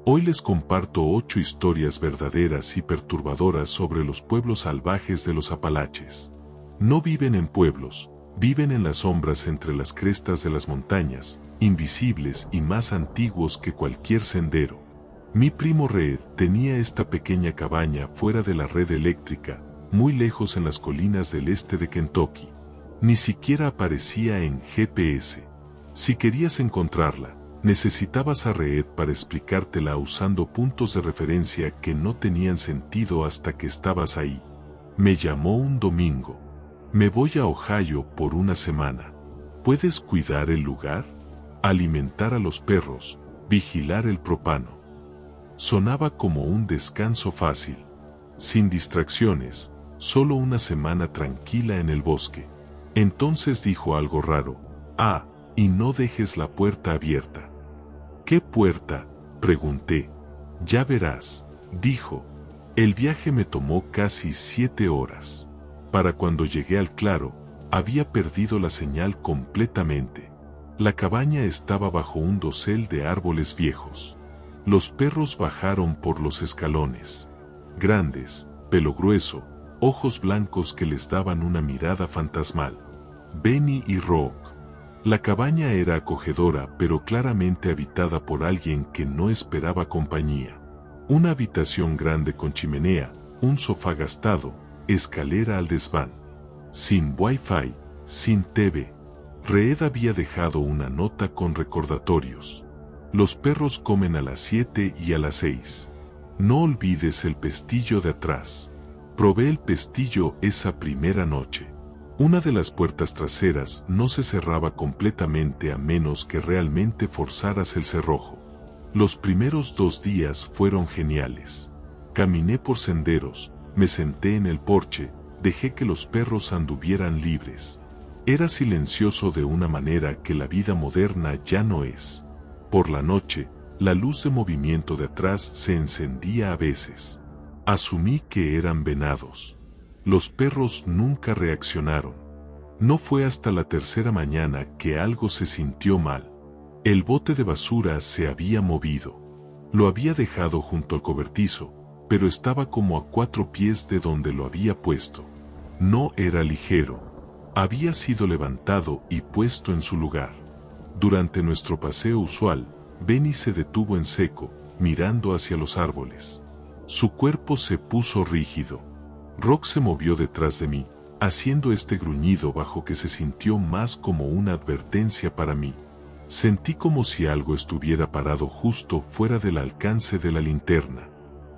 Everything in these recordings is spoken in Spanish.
Hoy les comparto 8 historias verdaderas y perturbadoras sobre los pueblos salvajes de los Apalaches. No viven en pueblos, viven en las sombras entre las crestas de las montañas, invisibles y más antiguos que cualquier sendero. Mi primo Red tenía esta pequeña cabaña fuera de la red eléctrica, muy lejos en las colinas del este de Kentucky. Ni siquiera aparecía en GPS. Si querías encontrarla, necesitabas a Red para explicártela usando puntos de referencia que no tenían sentido hasta que estabas ahí. Me llamó un domingo. Me voy a Ohio por una semana. ¿Puedes cuidar el lugar? Alimentar a los perros, vigilar el propano. Sonaba como un descanso fácil. Sin distracciones, solo una semana tranquila en el bosque. Entonces dijo algo raro. Ah, y no dejes la puerta abierta. ¿Qué puerta?, pregunté. Ya verás, dijo. El viaje me tomó casi 7 horas. Para cuando llegué al claro, había perdido la señal completamente. La cabaña estaba bajo un dosel de árboles viejos. Los perros bajaron por los escalones. Grandes, pelo grueso, ojos blancos que les daban una mirada fantasmal. Benny y Rock. La cabaña era acogedora pero claramente habitada por alguien que no esperaba compañía. Una habitación grande con chimenea, un sofá gastado, escalera al desván. Sin Wi-Fi, sin TV. Red había dejado una nota con recordatorios. Los perros comen a las 7 y a las 6. No olvides el pestillo de atrás. Probé el pestillo esa primera noche. Una de las puertas traseras no se cerraba completamente a menos que realmente forzaras el cerrojo. Los primeros 2 días fueron geniales. Caminé por senderos, me senté en el porche, dejé que los perros anduvieran libres. Era silencioso de una manera que la vida moderna ya no es. Por la noche, la luz de movimiento de atrás se encendía a veces. Asumí que eran venados. Los perros nunca reaccionaron. No fue hasta la tercera mañana que algo se sintió mal. El bote de basura se había movido. Lo había dejado junto al cobertizo, pero estaba como a 4 pies de donde lo había puesto. No era ligero. Había sido levantado y puesto en su lugar. Durante nuestro paseo usual, Benny se detuvo en seco, mirando hacia los árboles. Su cuerpo se puso rígido. Rock se movió detrás de mí, haciendo este gruñido bajo que se sintió más como una advertencia para mí. Sentí como si algo estuviera parado justo fuera del alcance de la linterna.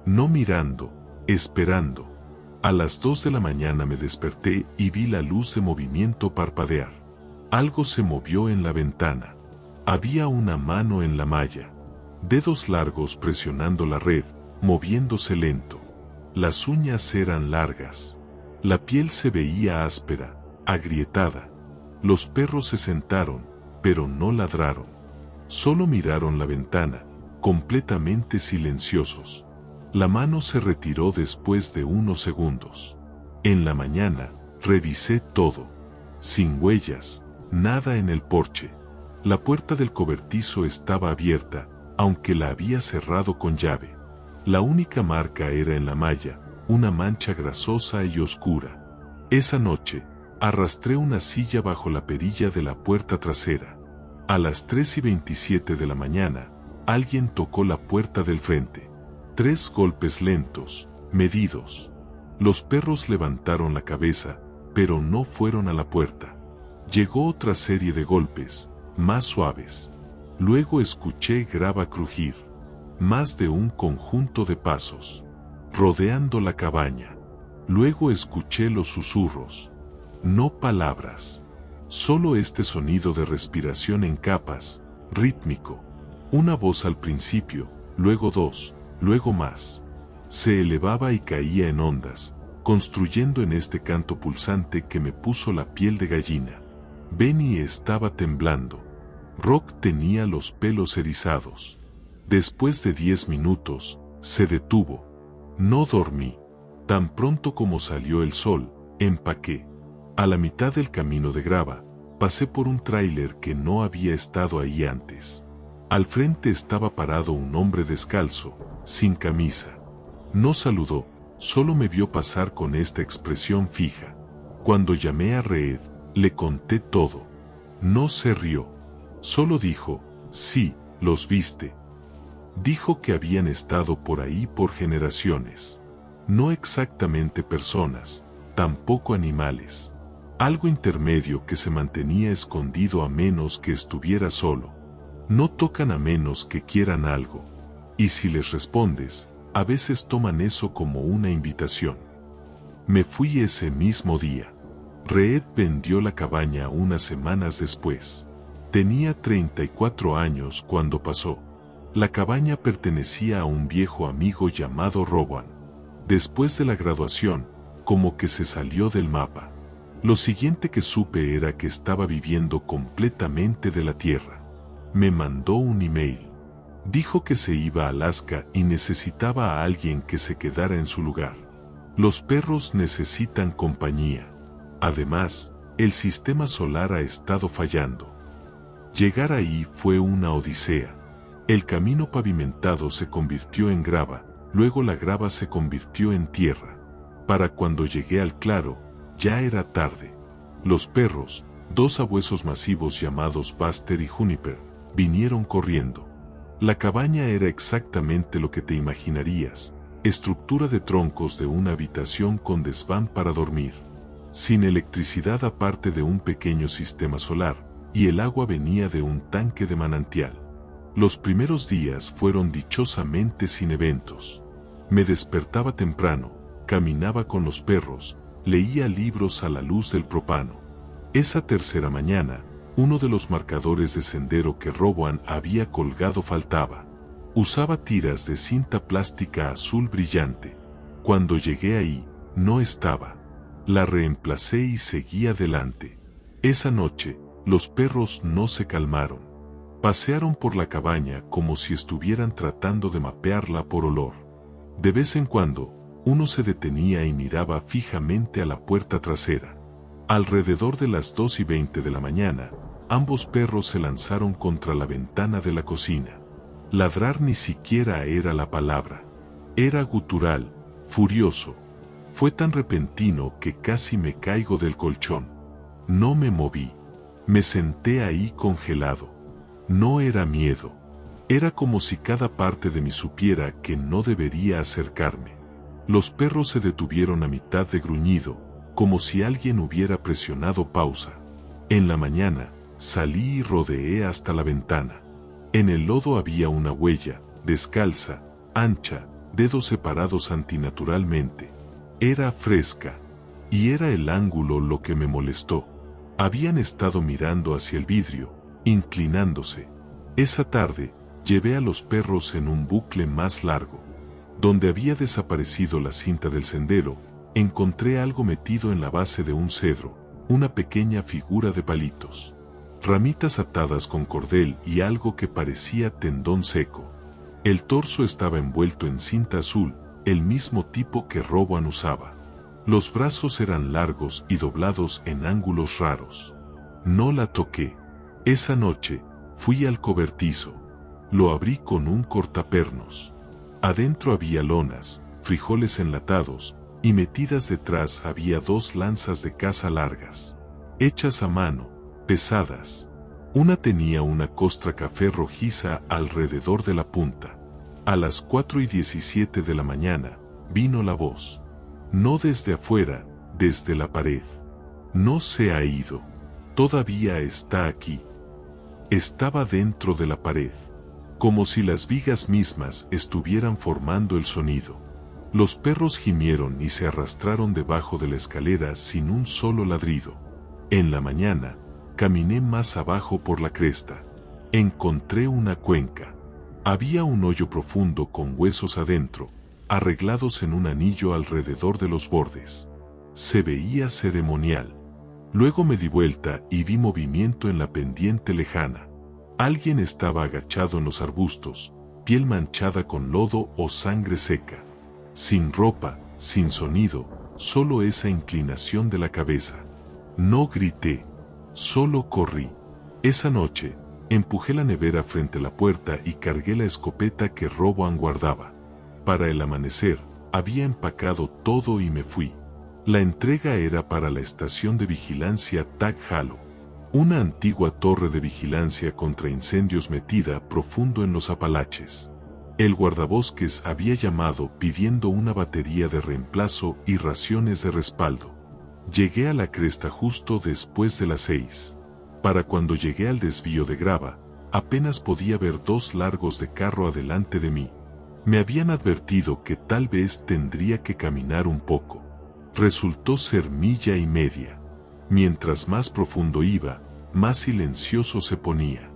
No mirando, esperando. A las 2 de la mañana me desperté y vi la luz de movimiento parpadear. Algo se movió en la ventana. Había una mano en la malla. Dedos largos presionando la red, moviéndose lento. Las uñas eran largas. La piel se veía áspera, agrietada. Los perros se sentaron, pero no ladraron. Solo miraron la ventana, completamente silenciosos. La mano se retiró después de unos segundos. En la mañana, revisé todo. Sin huellas, nada en el porche. La puerta del cobertizo estaba abierta, aunque la había cerrado con llave. La única marca era en la malla, una mancha grasosa y oscura. Esa noche, arrastré una silla bajo la perilla de la puerta trasera. A las 3:27 de la mañana, alguien tocó la puerta del frente. 3 golpes lentos, medidos. Los perros levantaron la cabeza, pero no fueron a la puerta. Llegó otra serie de golpes, más suaves. Luego escuché grava crujir. Más de un conjunto de pasos, rodeando la cabaña. Luego escuché los susurros. No palabras. Solo este sonido de respiración en capas, rítmico. Una voz al principio, luego 2, luego más. Se elevaba y caía en ondas, construyendo en este canto pulsante que me puso la piel de gallina. Benny estaba temblando. Rock tenía los pelos erizados. Después de 10 minutos, se detuvo. No dormí. Tan pronto como salió el sol, empaqué. A la mitad del camino de grava, pasé por un tráiler que no había estado ahí antes. Al frente estaba parado un hombre descalzo, sin camisa. No saludó, solo me vio pasar con esta expresión fija. Cuando llamé a Reed, le conté todo. No se rió. Solo dijo, sí, los viste. Dijo que habían estado por ahí por generaciones. No exactamente personas, tampoco animales. Algo intermedio que se mantenía escondido a menos que estuviera solo. No tocan a menos que quieran algo. Y si les respondes, a veces toman eso como una invitación. Me fui ese mismo día. Reed vendió la cabaña unas semanas después. Tenía 34 años cuando pasó. La cabaña pertenecía a un viejo amigo llamado Rowan. Después de la graduación, como que se salió del mapa. Lo siguiente que supe era que estaba viviendo completamente de la tierra. Me mandó un email. Dijo que se iba a Alaska y necesitaba a alguien que se quedara en su lugar. Los perros necesitan compañía. Además, el sistema solar ha estado fallando. Llegar ahí fue una odisea. El camino pavimentado se convirtió en grava, luego la grava se convirtió en tierra. Para cuando llegué al claro, ya era tarde. Los perros, dos sabuesos masivos llamados Buster y Juniper, vinieron corriendo. La cabaña era exactamente lo que te imaginarías, estructura de troncos de una habitación con desván para dormir. Sin electricidad aparte de un pequeño sistema solar, y el agua venía de un tanque de manantial. Los primeros días fueron dichosamente sin eventos. Me despertaba temprano, caminaba con los perros, leía libros a la luz del propano. Esa tercera mañana, uno de los marcadores de sendero que Rowan había colgado faltaba. Usaba tiras de cinta plástica azul brillante. Cuando llegué ahí, no estaba. La reemplacé y seguí adelante. Esa noche, los perros no se calmaron. Pasearon por la cabaña como si estuvieran tratando de mapearla por olor. De vez en cuando, uno se detenía y miraba fijamente a la puerta trasera. Alrededor de las 2:20 de la mañana, ambos perros se lanzaron contra la ventana de la cocina. Ladrar ni siquiera era la palabra. Era gutural, furioso. Fue tan repentino que casi me caigo del colchón. No me moví. Me senté ahí congelado. No era miedo. Era como si cada parte de mí supiera que no debería acercarme. Los perros se detuvieron a mitad de gruñido, como si alguien hubiera presionado pausa. En la mañana, salí y rodeé hasta la ventana. En el lodo había una huella, descalza, ancha, dedos separados antinaturalmente. Era fresca. Y era el ángulo lo que me molestó. Habían estado mirando hacia el vidrio, inclinándose. Esa tarde, llevé a los perros en un bucle más largo. Donde había desaparecido la cinta del sendero, encontré algo metido en la base de un cedro, una pequeña figura de palitos. Ramitas atadas con cordel y algo que parecía tendón seco. El torso estaba envuelto en cinta azul, el mismo tipo que Rowan usaba. Los brazos eran largos y doblados en ángulos raros. No la toqué. Esa noche, fui al cobertizo. Lo abrí con un cortapernos. Adentro había lonas, frijoles enlatados, y metidas detrás había 2 lanzas de caza largas. Hechas a mano, pesadas. Una tenía una costra café rojiza alrededor de la punta. A las 4:17 de la mañana, vino la voz. No desde afuera, desde la pared. No se ha ido. Todavía está aquí. Estaba dentro de la pared. Como si las vigas mismas estuvieran formando el sonido. Los perros gimieron y se arrastraron debajo de la escalera sin un solo ladrido. En la mañana, caminé más abajo por la cresta. Encontré una cuenca. Había un hoyo profundo con huesos adentro, arreglados en un anillo alrededor de los bordes. Se veía ceremonial. Luego me di vuelta y vi movimiento en la pendiente lejana. Alguien estaba agachado en los arbustos, piel manchada con lodo o sangre seca. Sin ropa, sin sonido, solo esa inclinación de la cabeza. No grité, solo corrí. Esa noche, Empujé la nevera frente a la puerta y cargué la escopeta que Roboam guardaba. Para el amanecer, había empacado todo y me fui. La entrega era para la estación de vigilancia Tag Halo, una antigua torre de vigilancia contra incendios metida profundo en los Apalaches. El guardabosques había llamado pidiendo una batería de reemplazo y raciones de respaldo. Llegué a la cresta justo después de las 6. Para cuando llegué al desvío de grava, apenas podía ver 2 largos de carro adelante de mí. Me habían advertido que tal vez tendría que caminar un poco. Resultó ser 1,5 millas. Mientras más profundo iba, más silencioso se ponía.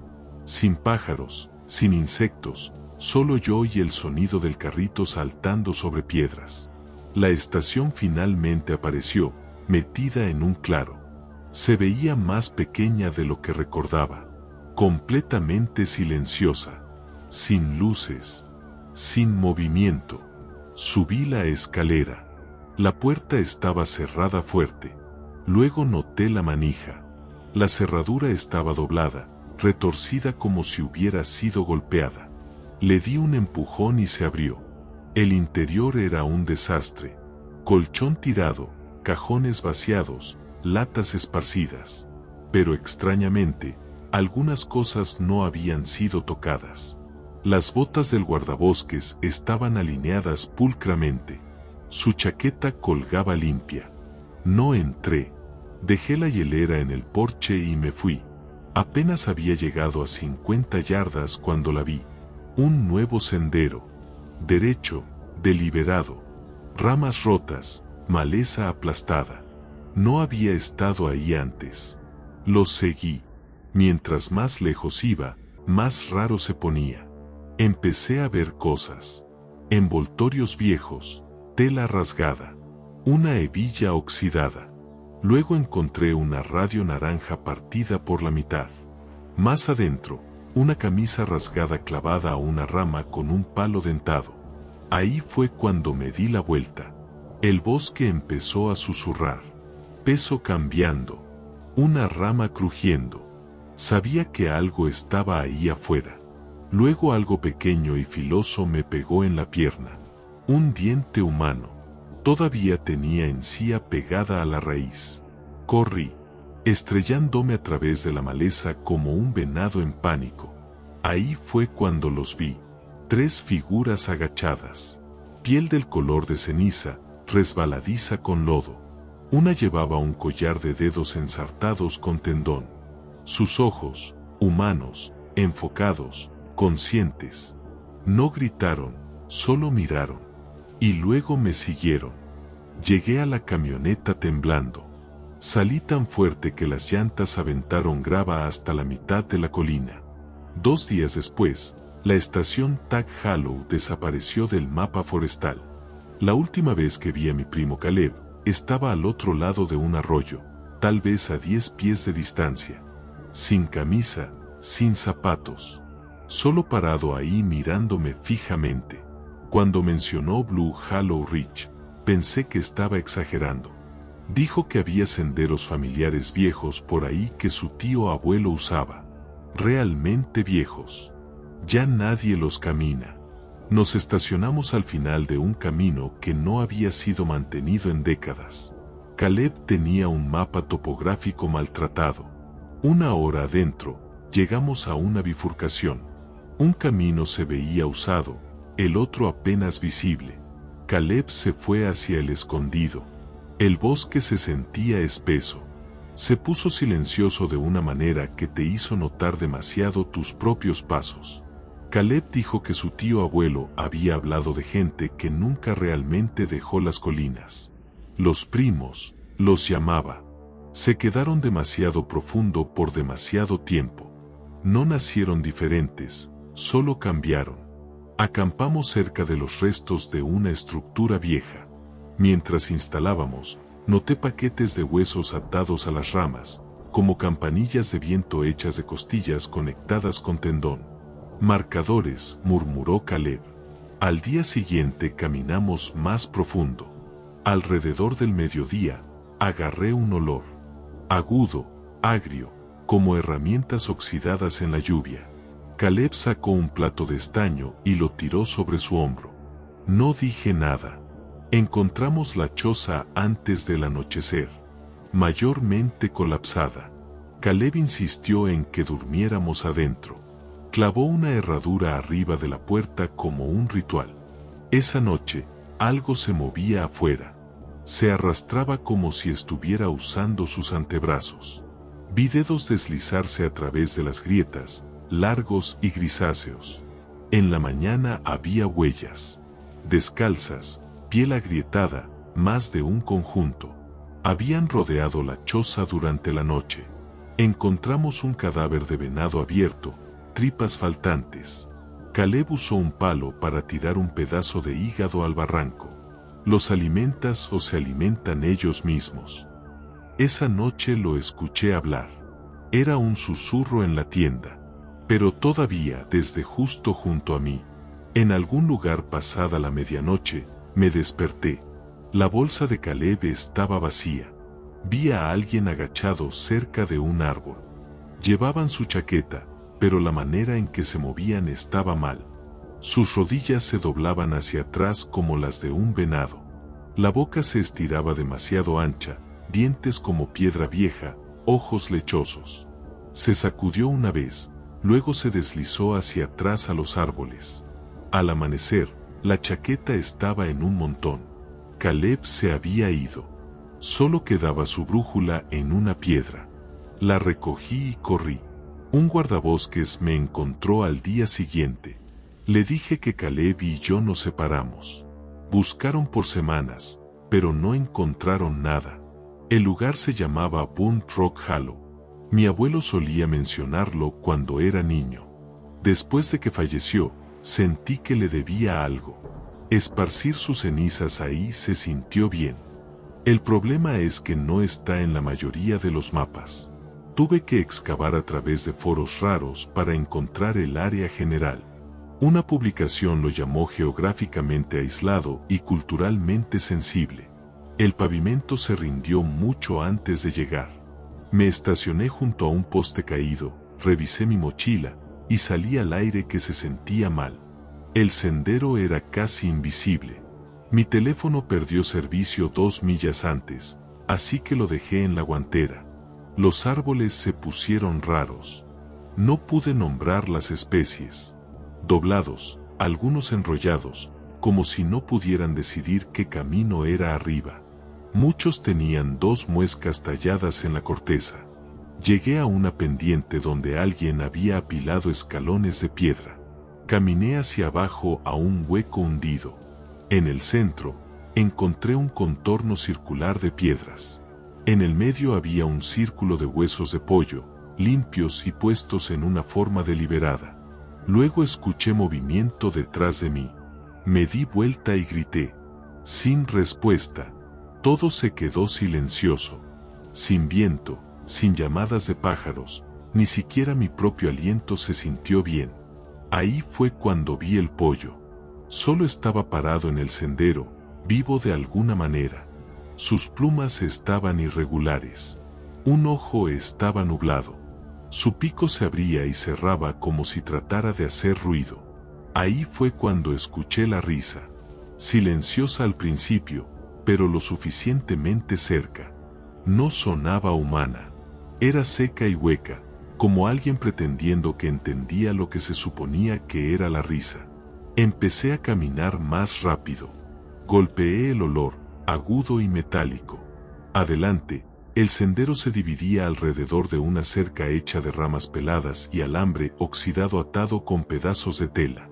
Sin pájaros, sin insectos, solo yo y el sonido del carrito saltando sobre piedras. La estación finalmente apareció, metida en un claro. Se veía más pequeña de lo que recordaba, completamente silenciosa, sin luces, sin movimiento. Subí la escalera. La puerta estaba cerrada fuerte. Luego noté la manija. La cerradura estaba doblada, retorcida como si hubiera sido golpeada. Le di un empujón y se abrió. El interior era un desastre. Colchón tirado, cajones vaciados, latas esparcidas. Pero extrañamente, algunas cosas no habían sido tocadas. Las botas del guardabosques estaban alineadas pulcramente. Su chaqueta colgaba limpia. No entré. Dejé la hielera en el porche y me fui. Apenas había llegado a 50 yardas cuando la vi. Un nuevo sendero. Derecho, deliberado. Ramas rotas, maleza aplastada. No había estado ahí antes. Lo seguí. Mientras más lejos iba, más raro se ponía. Empecé a ver cosas. Envoltorios viejos, tela rasgada, una hebilla oxidada. Luego encontré una radio naranja partida por la mitad. Más adentro, una camisa rasgada clavada a una rama con un palo dentado. Ahí fue cuando me di la vuelta. El bosque empezó a susurrar. Peso cambiando. Una rama crujiendo. Sabía que algo estaba ahí afuera. Luego algo pequeño y filoso me pegó en la pierna. Un diente humano. Todavía tenía encía pegada a la raíz. Corrí, estrellándome a través de la maleza como un venado en pánico. Ahí fue cuando los vi. 3 figuras agachadas. Piel del color de ceniza, resbaladiza con lodo. Una llevaba un collar de dedos ensartados con tendón. Sus ojos, humanos, enfocados, conscientes. No gritaron, solo miraron. Y luego me siguieron. Llegué a la camioneta temblando. Salí tan fuerte que las llantas aventaron grava hasta la mitad de la colina. 2 días después, la estación Tag Halo desapareció del mapa forestal. La última vez que vi a mi primo Caleb, estaba al otro lado de un arroyo, tal vez a 10 pies de distancia. Sin camisa, sin zapatos. Solo parado ahí mirándome fijamente. Cuando mencionó Blue Hollow Ridge, pensé que estaba exagerando. Dijo que había senderos familiares viejos por ahí que su tío abuelo usaba. Realmente viejos. Ya nadie los camina. Nos estacionamos al final de un camino que no había sido mantenido en décadas. Caleb tenía un mapa topográfico maltratado. 1 hora adentro, llegamos a una bifurcación. Un camino se veía usado, el otro apenas visible. Caleb se fue hacia el escondido. El bosque se sentía espeso. Se puso silencioso de una manera que te hizo notar demasiado tus propios pasos. Caleb dijo que su tío abuelo había hablado de gente que nunca realmente dejó las colinas. Los primos, los llamaba. Se quedaron demasiado profundo por demasiado tiempo. No nacieron diferentes, solo cambiaron. Acampamos cerca de los restos de una estructura vieja. Mientras instalábamos, noté paquetes de huesos atados a las ramas, como campanillas de viento hechas de costillas conectadas con tendón. Marcadores, murmuró Caleb. Al día siguiente caminamos más profundo. Alrededor del mediodía, agarré un olor. Agudo, agrio, como herramientas oxidadas en la lluvia. Caleb sacó un plato de estaño y lo tiró sobre su hombro. No dije nada. Encontramos la choza antes del anochecer, mayormente colapsada. Caleb insistió en que durmiéramos adentro. Clavó una herradura arriba de la puerta como un ritual. Esa noche, algo se movía afuera. Se arrastraba como si estuviera usando sus antebrazos. Vi dedos deslizarse a través de las grietas, largos y grisáceos. En la mañana había huellas. Descalzas, piel agrietada, más de un conjunto. Habían rodeado la choza durante la noche. Encontramos un cadáver de venado abierto, tripas faltantes. Caleb usó un palo para tirar un pedazo de hígado al barranco. ¿Los alimentas o se alimentan ellos mismos? Esa noche lo escuché hablar. Era un susurro en la tienda. Pero todavía, desde justo junto a mí, en algún lugar pasada la medianoche, me desperté. La bolsa de Caleb estaba vacía. Vi a alguien agachado cerca de un árbol. Llevaban su chaqueta, pero la manera en que se movían estaba mal. Sus rodillas se doblaban hacia atrás como las de un venado. La boca se estiraba demasiado ancha, dientes como piedra vieja, ojos lechosos. Se sacudió una vez, luego se deslizó hacia atrás a los árboles. Al amanecer, la chaqueta estaba en un montón. Caleb se había ido. Solo quedaba su brújula en una piedra. La recogí y corrí. Un guardabosques me encontró al día siguiente. Le dije que Caleb y yo nos separamos. Buscaron por semanas, pero no encontraron nada. El lugar se llamaba Burnt Rock Hollow. Mi abuelo solía mencionarlo cuando era niño. Después de que falleció, sentí que le debía algo. Esparcir sus cenizas ahí se sintió bien. El problema es que no está en la mayoría de los mapas. Tuve que excavar a través de foros raros para encontrar el área general. Una publicación lo llamó geográficamente aislado y culturalmente sensible. El pavimento se rindió mucho antes de llegar. Me estacioné junto a un poste caído, revisé mi mochila y salí al aire que se sentía mal. El sendero era casi invisible. Mi teléfono perdió servicio 2 millas antes, así que lo dejé en la guantera. Los árboles se pusieron raros. No pude nombrar las especies. Doblados, algunos enrollados, como si no pudieran decidir qué camino era arriba. Muchos tenían 2 muescas talladas en la corteza. Llegué a una pendiente donde alguien había apilado escalones de piedra. Caminé hacia abajo a un hueco hundido. En el centro, encontré un contorno circular de piedras. En el medio había un círculo de huesos de pollo, limpios y puestos en una forma deliberada. Luego escuché movimiento detrás de mí. Me di vuelta y grité. Sin respuesta. Todo se quedó silencioso. Sin viento, sin llamadas de pájaros, ni siquiera mi propio aliento se sintió bien. Ahí fue cuando vi el pollo. Solo estaba parado en el sendero, vivo de alguna manera. Sus plumas estaban irregulares. Un ojo estaba nublado. Su pico se abría y cerraba como si tratara de hacer ruido. Ahí fue cuando escuché la risa. Silenciosa al principio, pero lo suficientemente cerca. No sonaba humana. Era seca y hueca, como alguien pretendiendo que entendía lo que se suponía que era la risa. Empecé a caminar más rápido. Golpeé el olor, agudo y metálico. Adelante, el sendero se dividía alrededor de una cerca hecha de ramas peladas y alambre oxidado atado con pedazos de tela.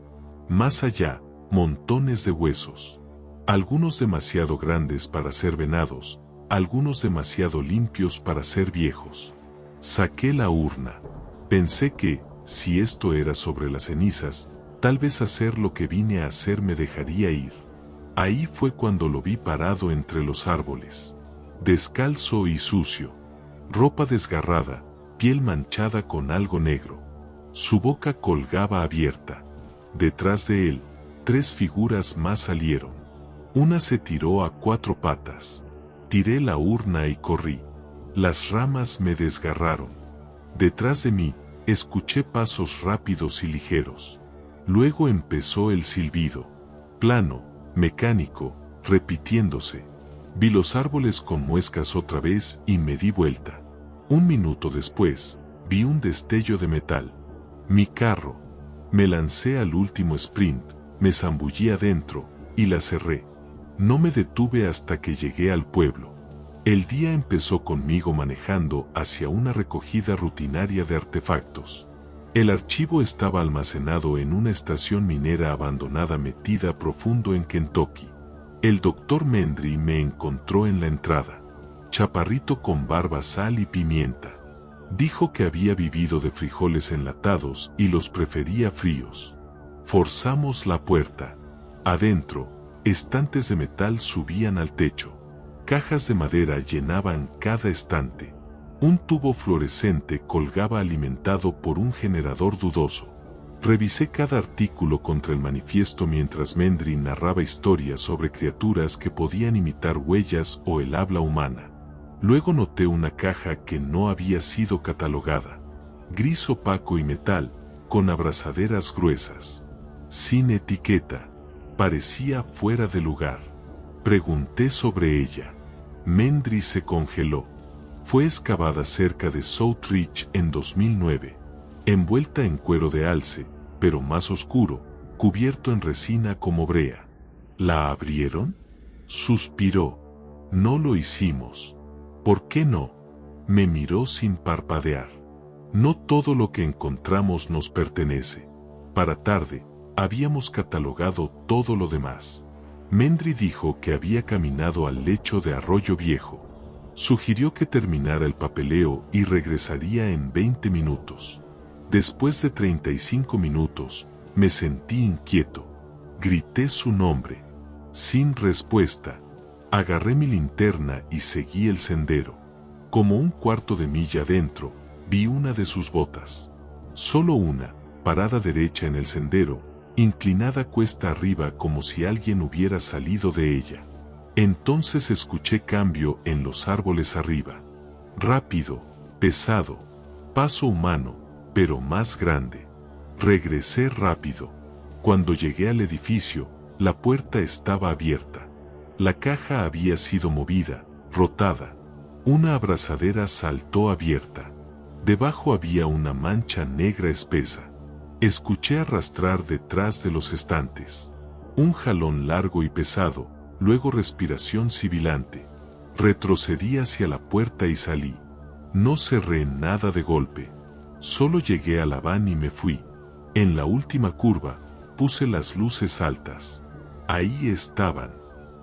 Más allá, montones de huesos. Algunos demasiado grandes para ser venados, algunos demasiado limpios para ser viejos. Saqué la urna. Pensé que, si esto era sobre las cenizas, tal vez hacer lo que vine a hacer me dejaría ir. Ahí fue cuando lo vi parado entre los árboles. Descalzo y sucio. Ropa desgarrada, piel manchada con algo negro. Su boca colgaba abierta. Detrás de él, 3 figuras más salieron. Una se tiró a 4 patas. Tiré la urna y corrí. Las ramas me desgarraron. Detrás de mí, escuché pasos rápidos y ligeros. Luego empezó el silbido, plano, mecánico, repitiéndose. Vi los árboles con muescas otra vez y me di vuelta. Un minuto después, vi un destello de metal. Mi carro. Me lancé al último sprint, me zambullí adentro, y la cerré. No me detuve hasta que llegué al pueblo. El día empezó conmigo manejando hacia una recogida rutinaria de artefactos. El archivo estaba almacenado en una estación minera abandonada metida profundo en Kentucky. El doctor Mendry me encontró en la entrada. Chaparrito con barba, sal y pimienta. Dijo que había vivido de frijoles enlatados y los prefería fríos. Forzamos la puerta. Adentro, estantes de metal subían al techo. Cajas de madera llenaban cada estante. Un tubo fluorescente colgaba alimentado por un generador dudoso. Revisé cada artículo contra el manifiesto mientras Mendry narraba historias sobre criaturas que podían imitar huellas o el habla humana. Luego noté una caja que no había sido catalogada. Gris opaco y metal, con abrazaderas gruesas. Sin etiqueta. Parecía fuera de lugar. Pregunté sobre ella. Mendry se congeló. Fue excavada cerca de South Ridge en 2009. Envuelta en cuero de alce, pero más oscuro, cubierto en resina como brea. ¿La abrieron? Suspiró. No lo hicimos. ¿Por qué no? Me miró sin parpadear. No todo lo que encontramos nos pertenece. Para tarde, habíamos catalogado todo lo demás. Mendry dijo que había caminado al lecho de Arroyo Viejo. Sugirió que terminara el papeleo y regresaría en 20 minutos. Después de 35 minutos, me sentí inquieto. Grité su nombre. Sin respuesta. Agarré mi linterna y seguí el sendero. Como un cuarto de milla adentro, vi una de sus botas. Solo una, parada derecha en el sendero, inclinada cuesta arriba como si alguien hubiera salido de ella. Entonces escuché cambio en los árboles arriba. Rápido, pesado, paso humano, pero más grande. Regresé rápido. Cuando llegué al edificio, la puerta estaba abierta. La caja había sido movida, rotada. Una abrazadera saltó abierta. Debajo había una mancha negra espesa. Escuché arrastrar detrás de los estantes. Un jalón largo y pesado, luego respiración sibilante. Retrocedí hacia la puerta y salí. No cerré nada de golpe. Solo llegué a la van y me fui. En la última curva, puse las luces altas. Ahí estaban.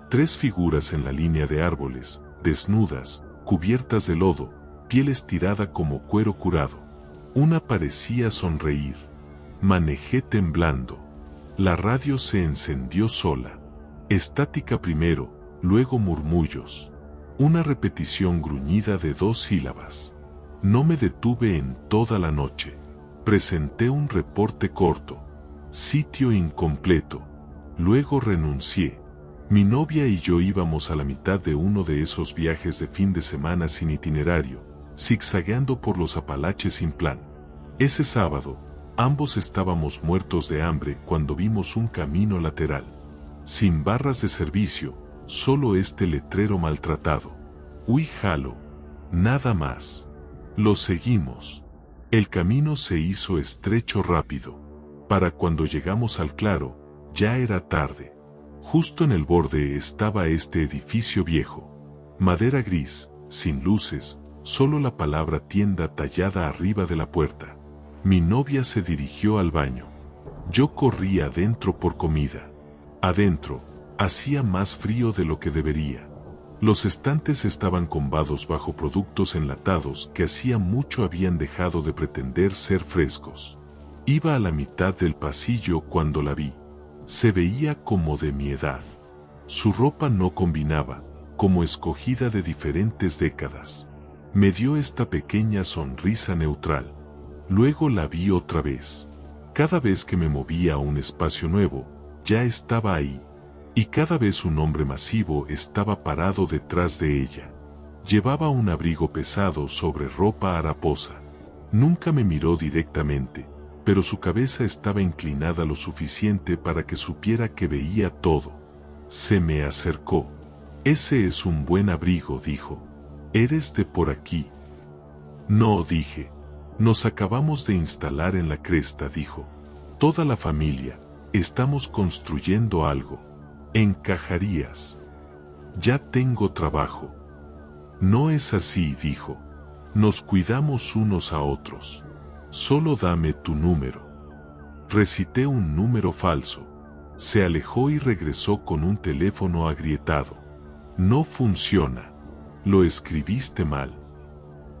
3 figuras en la línea de árboles, desnudas, cubiertas de lodo, piel estirada como cuero curado. Una parecía sonreír. Manejé temblando. La radio se encendió sola. Estática primero, luego murmullos. Una repetición gruñida de 2 sílabas. No me detuve en toda la noche. Presenté un reporte corto. Sitio incompleto. Luego renuncié. Mi novia y yo íbamos a la mitad de uno de esos viajes de fin de semana sin itinerario, zigzagueando por los Apalaches sin plan. Ese sábado, ambos estábamos muertos de hambre cuando vimos un camino lateral. Sin barras de servicio, solo este letrero maltratado. We Hollow. Nada más. Lo seguimos. El camino se hizo estrecho rápido. Para cuando llegamos al claro, ya era tarde. Justo en el borde estaba este edificio viejo. Madera gris, sin luces, solo la palabra tienda tallada arriba de la puerta. Mi novia se dirigió al baño. Yo corrí adentro por comida. Adentro, hacía más frío de lo que debería. Los estantes estaban combados bajo productos enlatados que hacía mucho habían dejado de pretender ser frescos. Iba a la mitad del pasillo cuando la vi. Se veía como de mi edad. Su ropa no combinaba, como escogida de diferentes décadas. Me dio esta pequeña sonrisa neutral. Luego la vi otra vez. Cada vez que me movía a un espacio nuevo, ya estaba ahí. Y cada vez un hombre masivo estaba parado detrás de ella. Llevaba un abrigo pesado sobre ropa haraposa. Nunca me miró directamente, pero su cabeza estaba inclinada lo suficiente para que supiera que veía todo. Se me acercó. «Ese es un buen abrigo», dijo. «¿Eres de por aquí?» «No», dije. «Nos acabamos de instalar en la cresta», dijo. «Toda la familia. Estamos construyendo algo. ¿Encajarías?» «Ya tengo trabajo». «No es así», dijo. «Nos cuidamos unos a otros. Solo dame tu número». Recité un número falso. Se alejó y regresó con un teléfono agrietado. «No funciona. Lo escribiste mal».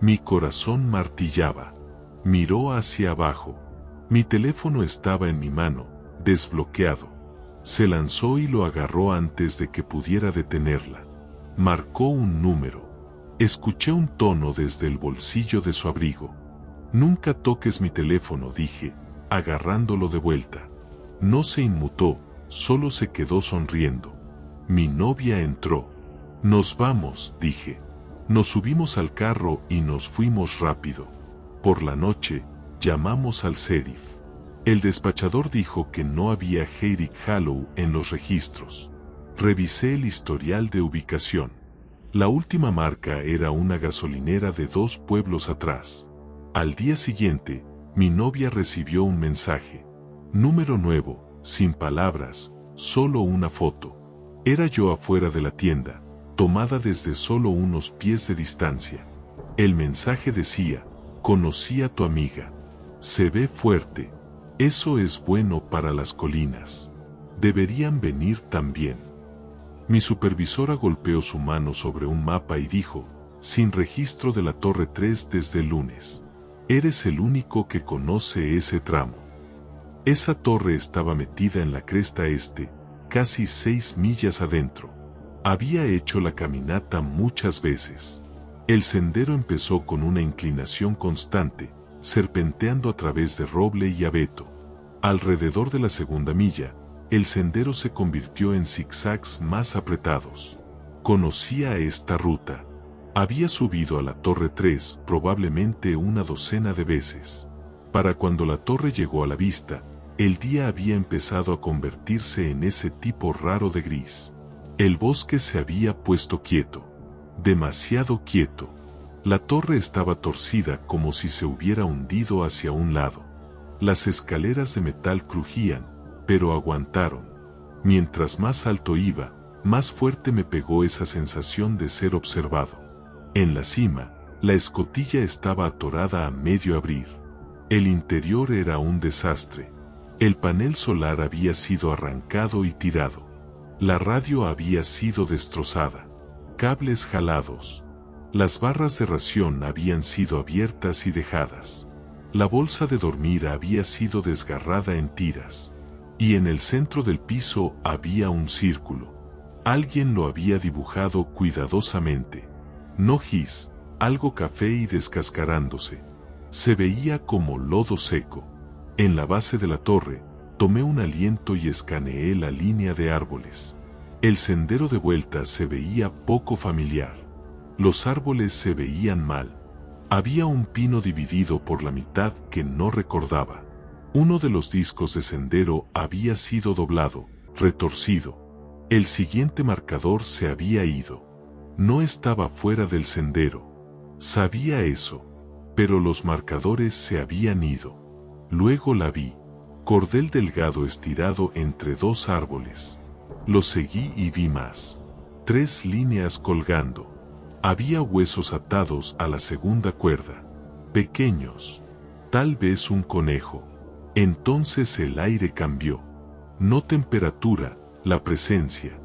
Mi corazón martillaba. Miró hacia abajo. Mi teléfono estaba en mi mano, desbloqueado. Se lanzó y lo agarró antes de que pudiera detenerla. Marcó un número. Escuché un tono desde el bolsillo de su abrigo. «Nunca toques mi teléfono», dije, agarrándolo de vuelta. No se inmutó, solo se quedó sonriendo. Mi novia entró. «Nos vamos», dije. Nos subimos al carro y nos fuimos rápido. Por la noche, llamamos al sheriff. El despachador dijo que no había Heirik Hollow en los registros. Revisé el historial de ubicación. La última marca era una gasolinera de 2 pueblos atrás. Al día siguiente, mi novia recibió un mensaje. Número nuevo, sin palabras, solo una foto. Era yo afuera de la tienda, tomada desde solo unos pies de distancia. El mensaje decía: «Conocí a tu amiga. Se ve fuerte. Eso es bueno para las colinas. Deberían venir también». Mi supervisora golpeó su mano sobre un mapa y dijo: «Sin registro de la Torre 3 desde el lunes. Eres el único que conoce ese tramo». Esa torre estaba metida en la cresta este, casi 6 millas adentro. Había hecho la caminata muchas veces. El sendero empezó con una inclinación constante, serpenteando a través de roble y abeto. Alrededor de la segunda milla, el sendero se convirtió en zigzags más apretados. Conocía esta ruta. Había subido a la Torre 3 probablemente una docena de veces. Para cuando la torre llegó a la vista, el día había empezado a convertirse en ese tipo raro de gris. El bosque se había puesto quieto. Demasiado quieto. La torre estaba torcida como si se hubiera hundido hacia un lado. Las escaleras de metal crujían, pero aguantaron. Mientras más alto iba, más fuerte me pegó esa sensación de ser observado. En la cima, la escotilla estaba atorada a medio abrir. El interior era un desastre. El panel solar había sido arrancado y tirado. La radio había sido destrozada. Cables jalados. Las barras de ración habían sido abiertas y dejadas. La bolsa de dormir había sido desgarrada en tiras. Y en el centro del piso había un círculo. Alguien lo había dibujado cuidadosamente. No gis, algo café y descascarándose. Se veía como lodo seco. En la base de la torre, tomé un aliento y escaneé la línea de árboles. El sendero de vuelta se veía poco familiar. Los árboles se veían mal. Había un pino dividido por la mitad que no recordaba. Uno de los discos de sendero había sido doblado, retorcido. El siguiente marcador se había ido. No estaba fuera del sendero. Sabía eso, pero los marcadores se habían ido. Luego la vi. Cordel delgado estirado entre 2 árboles. Lo seguí y vi más. 3 líneas colgando. Había huesos atados a la segunda cuerda. Pequeños. Tal vez un conejo. Entonces el aire cambió. No temperatura, la presencia.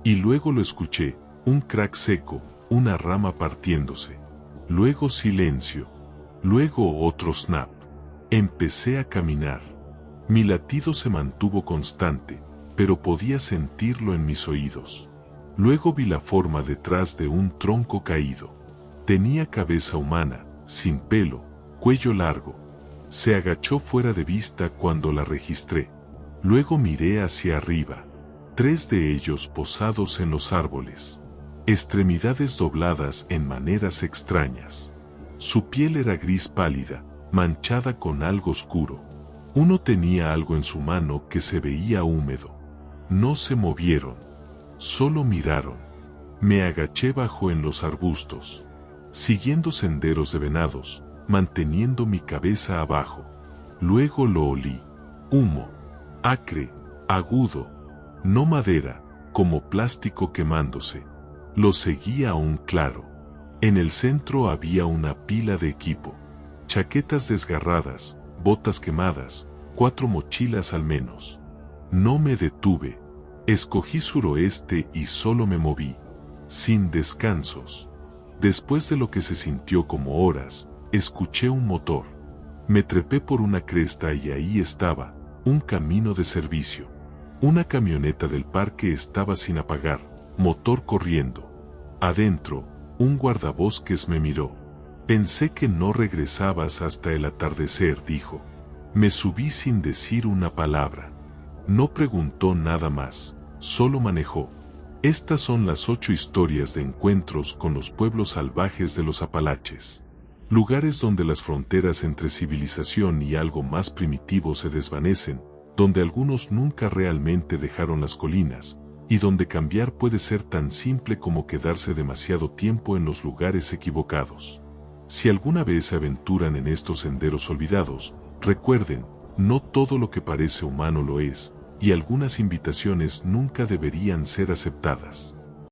Y luego lo escuché, un crack seco, una rama partiéndose. Luego silencio. Luego otro snap. Empecé a caminar. Mi latido se mantuvo constante, pero podía sentirlo en mis oídos. Luego vi la forma detrás de un tronco caído. Tenía cabeza humana, sin pelo, cuello largo. Se agachó fuera de vista cuando la registré. Luego miré hacia arriba. 3 de ellos posados en los árboles. Extremidades dobladas en maneras extrañas. Su piel era gris pálida, manchada con algo oscuro. Uno tenía algo en su mano que se veía húmedo. No se movieron, solo miraron. Me agaché bajo en los arbustos, siguiendo senderos de venados, manteniendo mi cabeza abajo. Luego lo olí. Humo, acre, agudo, no madera, como plástico quemándose. Lo seguía aún claro. En el centro había una pila de equipo. Chaquetas desgarradas, botas quemadas, 4 mochilas al menos. No me detuve. Escogí suroeste y solo me moví, sin descansos. Después de lo que se sintió como horas, escuché un motor. Me trepé por una cresta y ahí estaba, un camino de servicio. Una camioneta del parque estaba sin apagar, motor corriendo. Adentro, un guardabosques me miró. Pensé que no regresabas hasta el atardecer, dijo. Me subí sin decir una palabra. No preguntó nada más, solo manejó. Estas son las 8 historias de encuentros con los pueblos salvajes de los Apalaches. Lugares donde las fronteras entre civilización y algo más primitivo se desvanecen, donde algunos nunca realmente dejaron las colinas, y donde cambiar puede ser tan simple como quedarse demasiado tiempo en los lugares equivocados. Si alguna vez se aventuran en estos senderos olvidados, recuerden, no todo lo que parece humano lo es, y algunas invitaciones nunca deberían ser aceptadas.